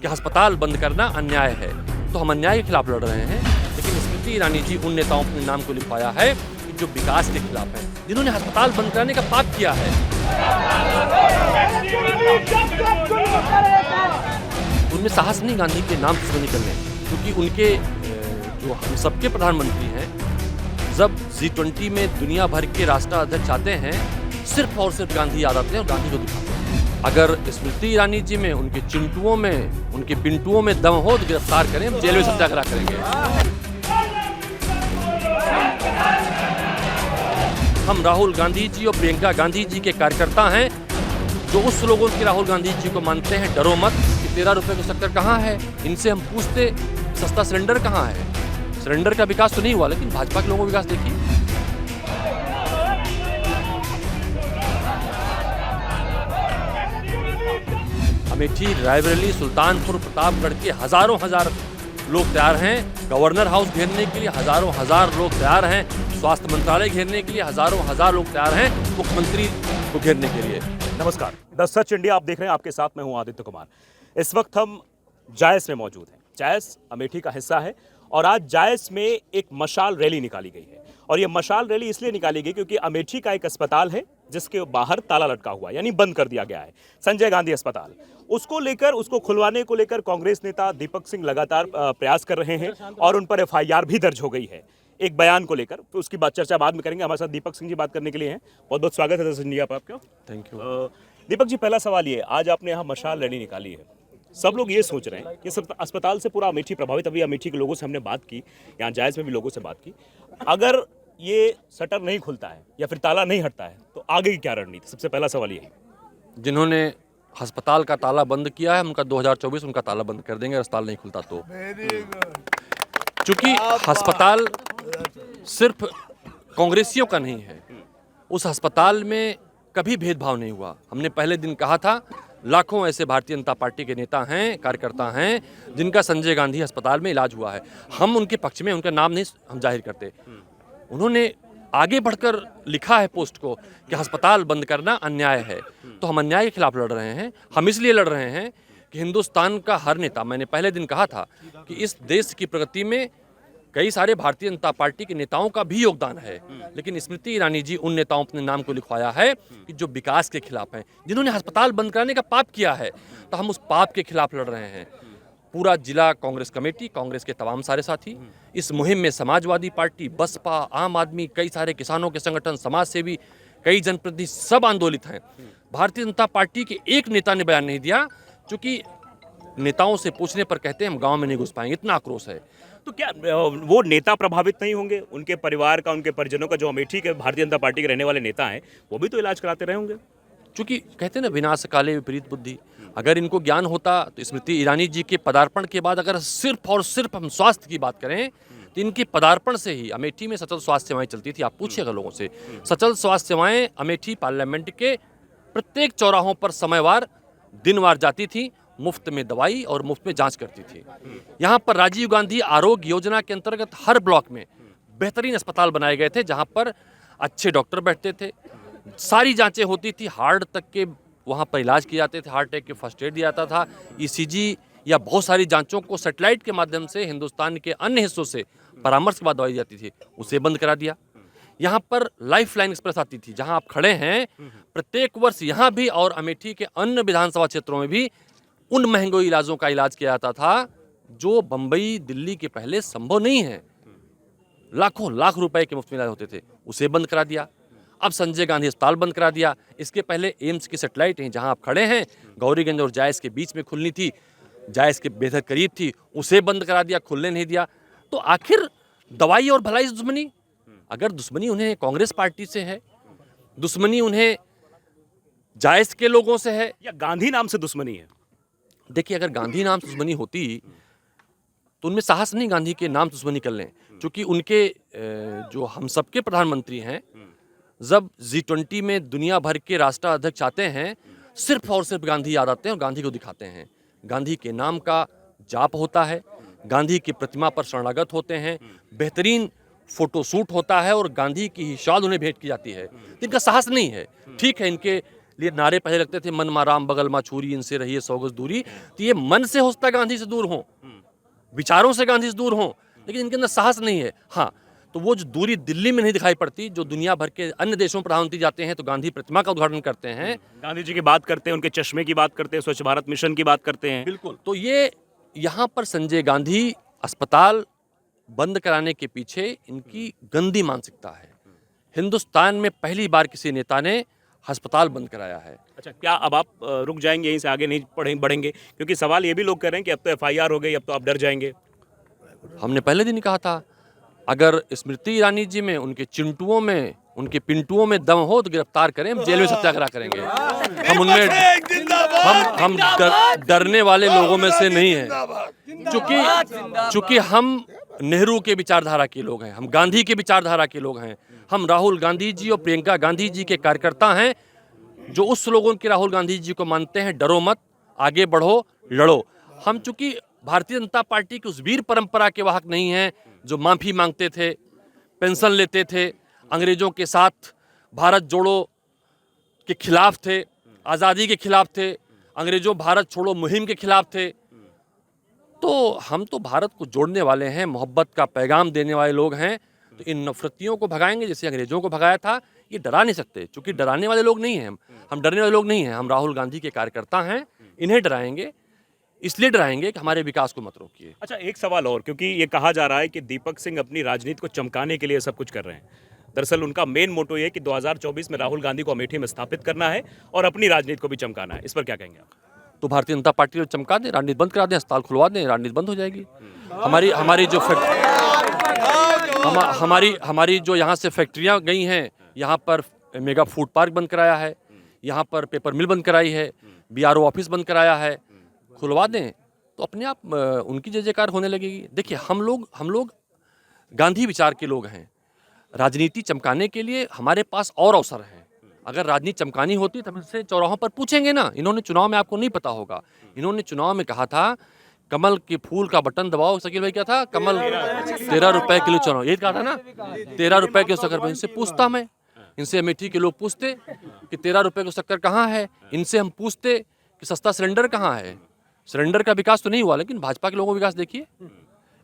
कि अस्पताल बंद करना अन्याय है, तो हम अन्याय के खिलाफ लड़ रहे हैं। लेकिन स्मृति ईरानी जी उन नेताओं अपने नाम को लिखवाया है कि जो विकास के खिलाफ हैं, जिन्होंने अस्पताल बंद कराने का पाप किया है। उनमें साहस नहीं गांधी के नाम दुश्मनी करने, क्योंकि उनके जो हम सबके प्रधानमंत्री हैं, जब G20 में दुनिया भर के राष्ट्राध्यक्ष आते हैं, सिर्फ और सिर्फ गांधी याद आते हैं और गांधी को दिखाते हैं। अगर स्मृति ईरानी जी में, उनके चिंटुओं में, उनके पिंटुओं में दम हो तो गिरफ्तार करें, हम जेल में सत्याग्रह करेंगे। हम राहुल गांधी जी और प्रियंका गांधी जी के कार्यकर्ता हैं, जो उस लोगों के राहुल गांधी जी को मानते हैं डरो मत कि 13 रुपए का शक्कर कहाँ है। इनसे हम पूछते सस्ता सिलेंडर कहाँ है। सिलेंडर का विकास तो नहीं हुआ, लेकिन भाजपा के लोगों का विकास देखिए। अमेठी, रायबरेली, सुल्तानपुर, प्रतापगढ़ के हजारों लोग तैयार हैं। गवर्नर हाउस घेरने के लिए हजारों लोग तैयार हैं। स्वास्थ्य मंत्रालय घेरने के लिए हजारों लोग तैयार हैं। मुख्यमंत्री को घेरने के लिए। नमस्कार, द सच इंडिया आप देख रहे हैं। आपके साथ मैं हूं आदित्य कुमार। इस वक्त हम जायस में मौजूद हैं। जायस अमेठी का हिस्सा है और आज जायस में एक मशाल रैली निकाली गई है। और ये मशाल रैली इसलिए निकाली गई क्योंकि अमेठी का एक अस्पताल है जिसके बाहर ताला लटका हुआ है, यानी बंद कर दिया गया है, संजय गांधी अस्पताल। उसको खुलवाने को लेकर कांग्रेस नेता दीपक सिंह लगातार प्रयास कर रहे हैं और उन पर FIR भी दर्ज हो गई है एक बयान को लेकर। तो उसकी बात चर्चा बाद में करेंगे। हमारे साथ दीपक सिंह जी बात करने के लिए हैं। बहुत बहुत स्वागत है इंडिया पर आपका। Thank you. दीपक जी, पहला सवाल ये, आज आपने यहाँ मशाल रैली निकाली है, सब लोग ये सोच रहे हैं कि सब अस्पताल से पूरा अमेठी प्रभावित। अभी अमेठी के लोगों से हमने बात की, यहाँ जायज में भी लोगों से बात की। अगर ये शटर नहीं खुलता है या फिर ताला नहीं हटता है तो आगे की क्या रणनीति? सबसे पहला सवाल ये। जिन्होंने अस्पताल का ताला बंद किया है, उनका 2024 उनका ताला बंद कर देंगे, अस्पताल नहीं खुलता तो। चूंकि अस्पताल सिर्फ कांग्रेसियों का नहीं है, उस अस्पताल में कभी भेदभाव नहीं हुआ। हमने पहले दिन कहा था, लाखों ऐसे भारतीय जनता पार्टी के नेता हैं, कार्यकर्ता हैं, जिनका संजय गांधी अस्पताल में इलाज हुआ है। हम उनके पक्ष में, उनका नाम नहीं हम जाहिर करते। उन्होंने आगे बढ़कर लिखा है पोस्ट को कि अस्पताल बंद करना अन्याय है, तो हम अन्याय के खिलाफ लड़ रहे हैं। हम इसलिए लड़ रहे हैं कि हिंदुस्तान का हर नेता, मैंने पहले दिन कहा था कि इस देश की प्रगति में कई सारे भारतीय जनता पार्टी के नेताओं का भी योगदान है, लेकिन स्मृति ईरानी जी उन नेताओं अपने नाम को लिखवाया है कि जो विकास के खिलाफ हैं, जिन्होंने अस्पताल बंद कराने का पाप किया है, तो हम उस पाप के खिलाफ लड़ रहे हैं। पूरा जिला कांग्रेस कमेटी, कांग्रेस के तमाम सारे साथी इस मुहिम में, समाजवादी पार्टी, बसपा, आम आदमी, कई सारे किसानों के संगठन, समाज सेवी, कई जनप्रतिनिधि, सब आंदोलित हैं। भारतीय जनता पार्टी के एक नेता ने बयान नहीं दिया, क्योंकि नेताओं से पूछने पर कहते हैं हम गांव में नहीं घुस पाएंगे, इतना आक्रोश है। तो क्या वो नेता प्रभावित नहीं होंगे? उनके परिवार का, उनके परिजनों का, जो अमेठी के भारतीय जनता पार्टी के रहने वाले नेता हैं, वो भी तो इलाज कराते रहे होंगे। चूंकि कहते हैं ना, विनाश काले विपरीत बुद्धि। अगर इनको ज्ञान होता तो स्मृति ईरानी जी के पदार्पण के बाद, अगर सिर्फ और सिर्फ हम स्वास्थ्य की बात करें, तो इनके पदार्पण से ही अमेठी में सचल स्वास्थ्य सेवाएं चलती थी। आप पूछिएगा लोगों से, सचल स्वास्थ्य सेवाएं अमेठी पार्लियामेंट के प्रत्येक चौराहों पर समयवार, दिनवार जाती थी, मुफ्त में दवाई और मुफ्त में जांच करती थी। यहाँ पर राजीव गांधी आरोग्य योजना के अंतर्गत हर ब्लॉक में बेहतरीन अस्पताल बनाए गए थे, जहाँ पर अच्छे डॉक्टर बैठते थे, सारी जांचें होती थी, हार्ट तक के वहाँ पर इलाज किए जाते थे, हार्ट अटैक के फर्स्ट एड दिया जाता था, ECG या बहुत सारी जांचों को सैटेलाइट के माध्यम से हिंदुस्तान के अन्य हिस्सों से परामर्श के बाद दवाई जाती थी, उसे बंद करा दिया। यहाँ पर लाइफ लाइन एक्सप्रेस आती थी, जहाँ आप खड़े हैं, प्रत्येक वर्ष यहाँ भी और अमेठी के अन्य विधानसभा क्षेत्रों में भी उन महंगे इलाजों का इलाज किया जाता था जो बंबई, दिल्ली के पहले संभव नहीं है। लाख रुपए के मुफ्त में इलाज होते थे, उसे बंद करा दिया। अब संजय गांधी अस्पताल बंद करा दिया। इसके पहले एम्स की सैटेलाइट है, जहां आप खड़े हैं, गौरीगंज और जायस के बीच में खुलनी थी, जायस के बेहद करीब थी, उसे बंद करा दिया, खुलने नहीं दिया। तो आखिर दवाई और भलाई से दुश्मनी? अगर दुश्मनी उन्हें कांग्रेस पार्टी से है, दुश्मनी उन्हें जायस के लोगों से है, या गांधी नाम से दुश्मनी है? देखिए, अगर गांधी नाम से दुश्मनी होती तो उनमें साहस नहीं गांधी के नाम दुश्मनी कर लें, क्योंकि उनके जो हम सबके प्रधानमंत्री हैं, जब G20 में दुनिया भर के राष्ट्राध्यक्ष आते हैं, सिर्फ और सिर्फ गांधी याद आते हैं और गांधी को दिखाते हैं। गांधी के नाम का जाप होता है, गांधी की प्रतिमा पर शरणागत होते हैं, बेहतरीन फोटो शूट होता है और गांधी की ही शाल उन्हें भेंट की जाती है। इनका साहस नहीं है। ठीक है, इनके लिए नारे पहले लगते थे, मन मा राम बगल मा छुरी, इनसे रहिए 100 गज दूरी। तो ये मन से हो सकता है गांधी से दूर हो, विचारों से गांधी से दूर हो, लेकिन इनके अंदर साहस नहीं है। हाँ, तो वो जो दूरी दिल्ली में नहीं दिखाई पड़ती, जो दुनिया भर के अन्य देशों में प्रधानमंत्री जाते हैं तो गांधी प्रतिमा का उद्घाटन करते हैं। गांधी जी की बात करते हैं, उनके चश्मे की बात करते हैं, स्वच्छ भारत मिशन की बात करते हैं। बिल्कुल। तो ये यहाँ पर संजय गांधी अस्पताल बंद कराने के पीछे इनकी गंदी मानसिकता है। हिंदुस्तान में पहली बार किसी नेता ने अस्पताल बंद कराया है। अच्छा, क्या अब आप रुक जाएंगे, यहीं से आगे नहीं बढ़ेंगे? क्योंकि सवाल ये भी लोग कर रहे हैं कि अब तो एफआईआर हो गई, अब तो आप डर जाएंगे। हमने पहले दिन ही कहा था, अगर स्मृति ईरानी जी में, उनके चिंटुओं में, उनके पिंटुओं में दम हो तो गिरफ्तार करें, हम जेल में सत्याग्रह करेंगे। हम उनमें डरने वाले लोगों में से नहीं हैं, चूंकि हम नेहरू के विचारधारा के लोग हैं, हम गांधी के विचारधारा के लोग हैं, हम राहुल गांधी जी और प्रियंका गांधी जी के कार्यकर्ता हैं, जो उस लोगों के राहुल गांधी जी को मानते हैं, डरो मत, आगे बढ़ो, लड़ो। हम चूंकि भारतीय जनता पार्टी की उस वीर परंपरा के वाहक नहीं हैं जो माफी मांगते थे, पेंशन लेते थे, अंग्रेजों के साथ भारत जोड़ो के खिलाफ थे, आज़ादी के खिलाफ थे, अंग्रेजों भारत छोड़ो मुहिम के खिलाफ थे। तो हम तो भारत को जोड़ने वाले हैं, मोहब्बत का पैगाम देने वाले लोग हैं। तो इन नफरतियों को भगाएंगे जैसे अंग्रेजों को भगाया था। ये डरा नहीं सकते, क्योंकि डराने वाले लोग नहीं हैं हम डरने वाले लोग नहीं हैं। हम राहुल गांधी के कार्यकर्ता हैं, इन्हें डराएंगे, इसलिए डराएंगे कि हमारे विकास को मत रोकिए। अच्छा, एक सवाल और, क्योंकि ये कहा जा रहा है कि दीपक सिंह अपनी राजनीति को चमकाने के लिए सब कुछ कर रहे हैं। दरअसल उनका मेन मोटो ये है कि 2024 में राहुल गांधी को अमेठी में स्थापित करना है और अपनी राजनीति को भी चमकाना है। इस पर क्या कहेंगे आप? तो भारतीय जनता पार्टी को चमका दें, राजनीति बंद करा दें, अस्पताल खुलवा दें, राजनीति बंद हो जाएगी। हमारी जो यहाँ से फैक्ट्रियाँ गई हैं, यहाँ पर मेगा फूड पार्क बंद कराया है, यहाँ पर पेपर मिल बंद कराई है, बीआरओ ऑफिस बंद कराया है, खुलवा दें तो अपने आप उनकी जय जयकार होने लगेगी। देखिए, हम लोग गांधी विचार के लोग हैं। राजनीति चमकाने के लिए हमारे पास और अवसर हैं। अगर राजनीति चमकानी होती तो हम इनसे चौराहों पर पूछेंगे ना। इन्होंने चुनाव में, आपको नहीं पता होगा, इन्होंने चुनाव में कहा था कमल के फूल का बटन दबाओ। शकील भाई क्या था? कमल 13 रुपए किलो चुनाव, ये कहा था ना, 13 रुपए किलो शक्कर। इनसे पूछता मैं, इनसे अमेठी के लोग पूछते कि 13 रुपए की शक्कर कहाँ है, इनसे हम पूछते कि सस्ता सिलेंडर कहाँ है। सिलेंडर का विकास तो नहीं हुआ, लेकिन भाजपा के लोगों का विकास देखिए,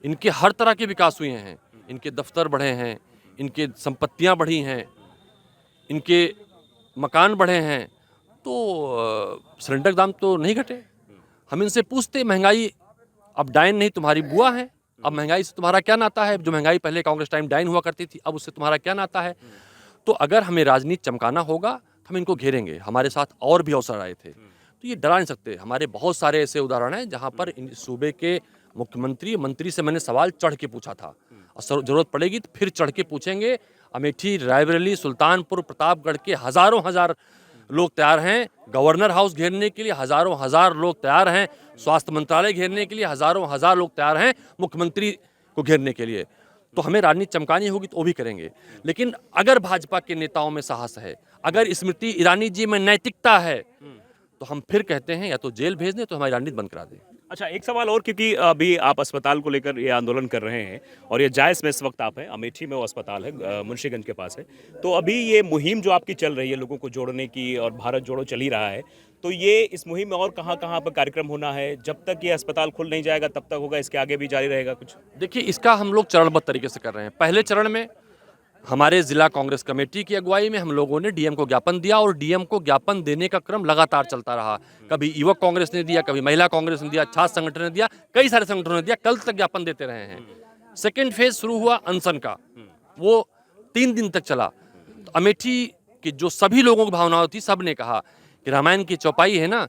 इनके हर तरह के विकास हुए हैं। इनके दफ्तर बढ़े हैं, इनके संपत्तियां बढ़ी हैं, इनके मकान बढ़े हैं। तो सिलेंडर दाम तो नहीं घटे। हम इनसे पूछते, महंगाई अब डाइन नहीं तुम्हारी बुआ है, अब महंगाई से तुम्हारा क्या नाता है? जो महंगाई पहले कांग्रेस टाइम डाइन हुआ करती थी, अब उससे तुम्हारा क्या नाता है? तो अगर हमें राजनीति चमकाना होगा तो हम इनको घेरेंगे। हमारे साथ और भी अवसर आए थे, तो ये डरा नहीं सकते। हमारे बहुत सारे ऐसे उदाहरण हैं जहाँ पर इन सूबे के मुख्यमंत्री, मंत्री से मैंने सवाल चढ़ के पूछा था, और जरूरत पड़ेगी तो फिर चढ़ के पूछेंगे। अमेठी, रायबरेली, सुल्तानपुर, प्रतापगढ़ के हजारों हजार लोग तैयार हैं। गवर्नर हाउस घेरने के लिए हजारों हजार लोग तैयार हैं। स्वास्थ्य मंत्रालय घेरने के लिए हजारों हजार लोग तैयार हैं। मुख्यमंत्री को घेरने के लिए तो हमें राजनीति चमकानी होगी तो वो भी करेंगे। लेकिन अगर भाजपा के नेताओं में साहस है, अगर स्मृति ईरानी जी में नैतिकता है, तो हम फिर कहते हैं या तो जेल भेज दें तो हमारी राजनीति बंद करा दें। अच्छा, एक सवाल और, क्योंकि अभी आप अस्पताल को लेकर ये आंदोलन कर रहे हैं और ये जायज़ में इस वक्त आप हैं, अमेठी में वो अस्पताल है, मुंशीगंज के पास है। तो अभी ये मुहिम जो आपकी चल रही है लोगों को जोड़ने की, और भारत जोड़ो चल ही रहा है, तो ये इस मुहिम में और कहाँ कहाँ पर कार्यक्रम होना है? जब तक ये अस्पताल खुल नहीं जाएगा तब तक होगा, इसके आगे भी जारी रहेगा कुछ? देखिए, इसका हम लोग चरणबद्ध तरीके से कर रहे हैं। पहले चरण में हमारे जिला कांग्रेस कमेटी की अगुवाई में हम लोगों ने डीएम को ज्ञापन दिया, और डीएम को ज्ञापन देने का क्रम लगातार चलता रहा। कभी युवक कांग्रेस ने दिया, कभी महिला कांग्रेस ने दिया, छात्र संगठन ने दिया, कई सारे संगठनों ने दिया, कल तक ज्ञापन देते रहे हैं। सेकेंड फेज शुरू हुआ अनशन का, वो 3 दिन तक चला। तो अमेठी की जो सभी लोगों की भावनाएं थी, सब ने कहा कि रामायण की चौपाई है ना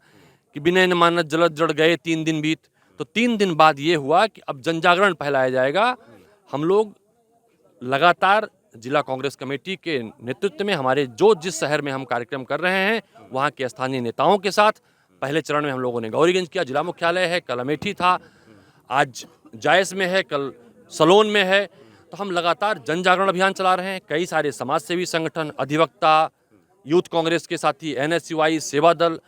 कि बिना न मानत जलद जड़ गए 3 दिन बीत। तो 3 दिन बाद ये हुआ कि अब जन जागरण फैलाया जाएगा। हम लोग लगातार जिला कांग्रेस कमेटी के नेतृत्व में हमारे जिस शहर में हम कार्यक्रम कर रहे हैं, वहाँ के स्थानीय नेताओं के साथ पहले चरण में हम लोगों ने गौरीगंज किया, जिला मुख्यालय है, कल अमेठी था, आज जायस में है, कल सलोन में है। तो हम लगातार जन जागरण अभियान चला रहे हैं। कई सारे समाज सेवी संगठन, अधिवक्ता, यूथ कांग्रेस के साथी, NSUI, सेवा दल,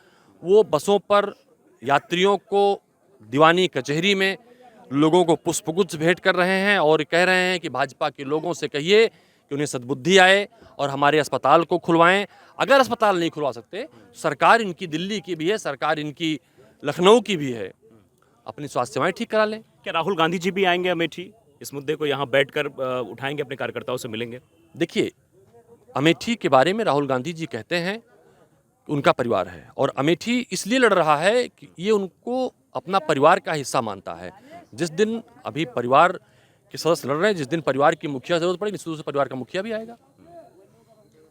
वो बसों पर यात्रियों को दीवानी कचहरी में लोगों को पुष्पगुच्छ भेंट कर रहे हैं और कह रहे हैं कि भाजपा के लोगों से कहिए कि उन्हें सद्बुद्धि आए और हमारे अस्पताल को खुलवाएं। अगर अस्पताल नहीं खुलवा सकते, सरकार इनकी दिल्ली की भी है, सरकार इनकी लखनऊ की भी है, अपनी स्वास्थ्य सेवाएं ठीक करा लें। क्या राहुल गांधी जी भी आएंगे अमेठी? इस मुद्दे को यहाँ बैठकर उठाएंगे, अपने कार्यकर्ताओं से मिलेंगे? देखिए, अमेठी के बारे में राहुल गांधी जी कहते हैं उनका परिवार है, और अमेठी इसलिए लड़ रहा है कि ये उनको अपना परिवार का हिस्सा मानता है। जिस दिन अभी परिवार के सदस्य लड़ रहे हैं, जिस दिन परिवार की मुखिया जरूरत पड़ेगी, निश्चित रूप से परिवार का मुखिया भी आएगा।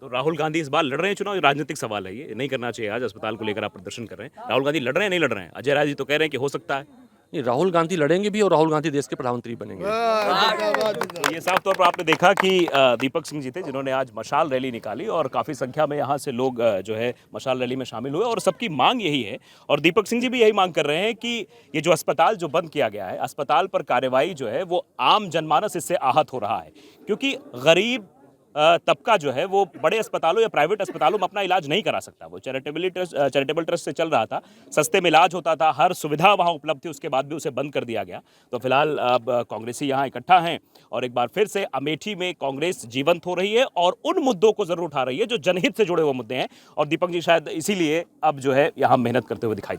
तो राहुल गांधी इस बार लड़ रहे हैं चुनाव? ये राजनीतिक सवाल है, ये नहीं करना चाहिए। आज अस्पताल को लेकर आप प्रदर्शन कर रहे हैं, राहुल गांधी लड़ रहे हैं नहीं लड़ रहे हैं? अजय राय जी तो कह रहे हैं कि हो सकता है। नहीं, राहुल गांधी लड़ेंगे भी और राहुल गांधी देश के प्रधानमंत्री बनेंगे। तो ये साफ तौर पर आपने देखा कि दीपक सिंह जी थे जिन्होंने आज मशाल रैली निकाली, और काफ़ी संख्या में यहाँ से लोग जो है मशाल रैली में शामिल हुए, और सबकी मांग यही है, और दीपक सिंह जी भी यही मांग कर रहे हैं कि ये जो अस्पताल जो बंद किया गया है, अस्पताल पर कार्रवाई जो है वो आम जनमानस इससे आहत हो रहा है, क्योंकि गरीब तबका जो है वो बड़े अस्पतालों या प्राइवेट अस्पतालों में अपना इलाज नहीं करा सकता। वो चैरिटेबल ट्रस्ट से चल रहा था, सस्ते में इलाज होता था, हर सुविधा वहाँ उपलब्ध थी, उसके बाद भी उसे बंद कर दिया गया। तो फिलहाल अब कांग्रेसी यहाँ इकट्ठा हैं, और एक बार फिर से अमेठी में कांग्रेस जीवंत हो रही है, और उन मुद्दों को जरूर उठा रही है जो जनहित से जुड़े हुए मुद्दे हैं, और दीपक जी शायद इसीलिए अब जो है यहाँ मेहनत करते हुए दिखाई दे रहे हैं।